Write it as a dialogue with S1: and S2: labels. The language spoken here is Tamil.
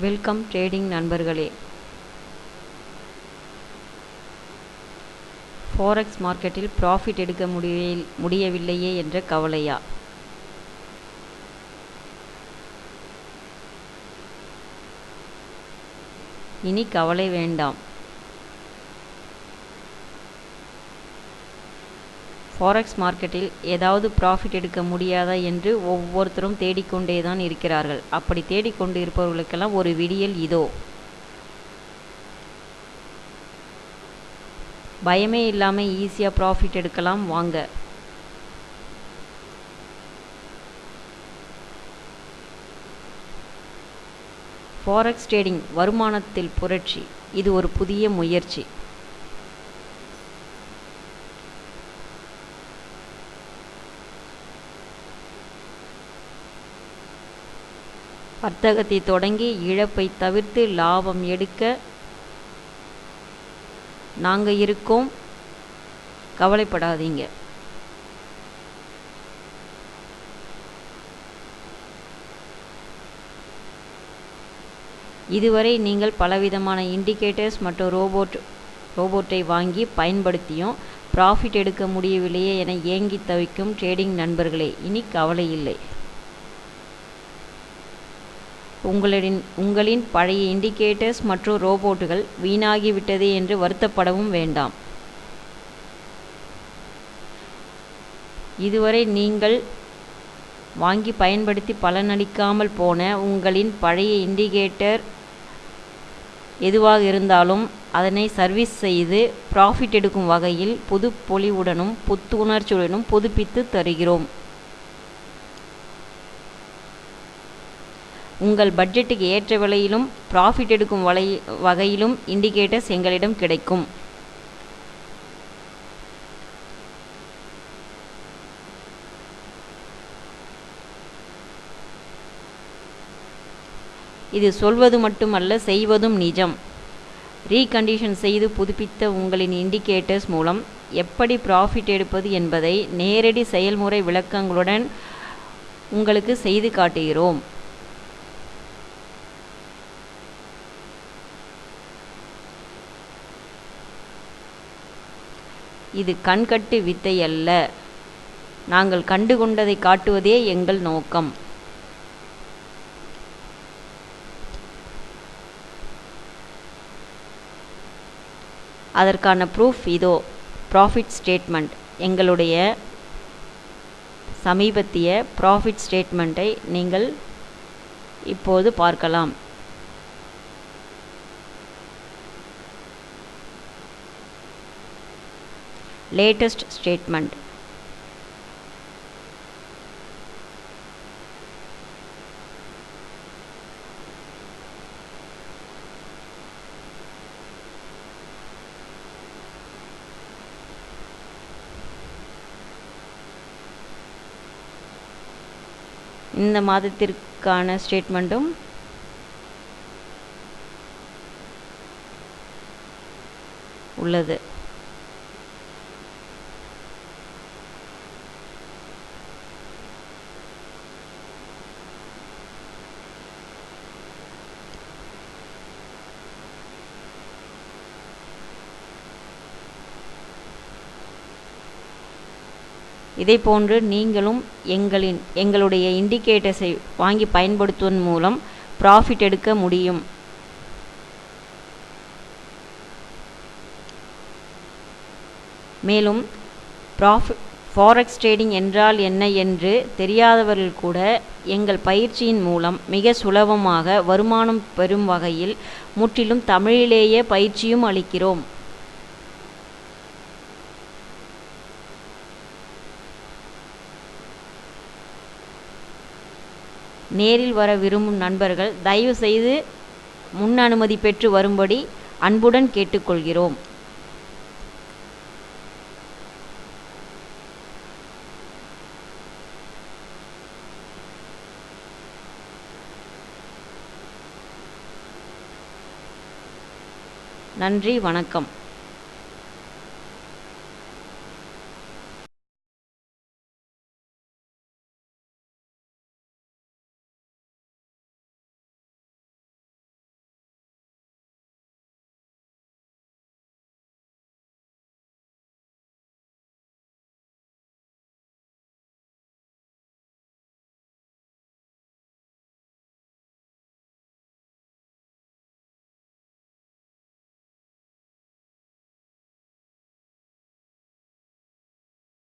S1: வெல்கம் ட்ரேடிங் நண்பர்களே. ஃபாரெக்ஸ் மார்க்கெட்டில் ப்ராஃபிட் எடுக்க முடியவில்லையே என்ற கவலையா? இனி கவலை வேண்டாம். ஃபாரெக்ஸ் மார்க்கெட்டில் ஏதாவது ப்ராஃபிட் எடுக்க முடியாதா என்று ஒவ்வொருத்தரும் தேடிக்கொண்டே தான் இருக்கிறார்கள். அப்படி தேடிக்கொண்டு இருப்பவர்களுக்கெல்லாம் ஒரு விடியல் இதோ. பயமே இல்லாமல் ஈஸியாக ப்ராஃபிட் எடுக்கலாம் வாங்க. ஃபாரெக்ஸ் ட்ரேடிங் வருமானத்தில் புரட்சி. இது ஒரு புதிய முயற்சி. வர்த்தகத்தை தொடங்கி இழப்பை தவிர்த்து லாபம் எடுக்க நாங்க இருக்கோம். கவலைப்படாதீங்க. இதுவரை நீங்கள் பலவிதமான இண்டிகேட்டர்ஸ் மற்றும் ரோபோட்டை வாங்கி பயன்படுத்தியும் ப்ராஃபிட் எடுக்க முடியவில்லையே என ஏங்கி தவிக்கும் ட்ரேடிங் நண்பர்களே, இனி கவலை இல்லை. உங்களின் பழைய இண்டிகேட்டர்ஸ் மற்றும் ரோபோட்டுகள் வீணாகிவிட்டதே என்று வருத்தப்படவும் வேண்டாம். இதுவரை நீங்கள் வாங்கி பயன்படுத்தி பலனளிக்காமல் போன உங்களின் பழைய இண்டிகேட்டர் எதுவாக இருந்தாலும் அதனை சர்வீஸ் செய்து ப்ராஃபிட் எடுக்கும் வகையில் புது பொலிவுடனும் புத்துணர்ச்சியுடனும் புதுப்பித்து தருகிறோம். உங்கள் பட்ஜெட்டுக்கு ஏற்ற விலையிலும் ப்ராஃபிட் எடுக்கும் வகையிலும் இண்டிகேட்டர்ஸ் எங்களிடம் கிடைக்கும். இது சொல்வது மட்டுமல்ல, செய்வதும் நிஜம். ரீகண்டிஷன் செய்து புதுப்பித்த உங்களின் இண்டிகேட்டர்ஸ் மூலம் எப்படி ப்ராஃபிட் எடுப்பது என்பதை நேரடி செயல்முறை விளக்கங்களுடன் உங்களுக்கு செய்து காட்டுகிறோம். இது கண்கட்டு வித்தை அல்ல. நாங்கள் கண்டுகொண்டதை காட்டுவதே எங்கள் நோக்கம். அதற்கான ப்ரூஃப் இதோ. Profit statement. எங்களுடைய சமீபத்திய ப்ராஃபிட் ஸ்டேட்மெண்ட்டை நீங்கள் இப்போது பார்க்கலாம். Latest statement. இந்த மாதத்திற்கான ஸ்டேட்மெண்ட்டும் உள்ளது. இதேபோன்று நீங்களும் எங்களுடைய இண்டிகேட்டர்ஸை வாங்கி பயன்படுத்துவதன் மூலம் ப்ராஃபிட் எடுக்க முடியும். மேலும் ஃபாரெக்ஸ் ட்ரேடிங் என்றால் என்ன என்று தெரியாதவர்கள் கூட எங்கள் பயிற்சியின் மூலம் மிக சுலபமாக வருமானம் பெறும் வகையில் முற்றிலும் தமிழிலேயே பயிற்சியும் அளிக்கிறோம். நேரில் வர விரும்பும் நண்பர்கள் தயவு செய்து முன் அனுமதி பெற்று வரும்படி அன்புடன் கேட்டுக்கொள்கிறோம். நன்றி, வணக்கம்.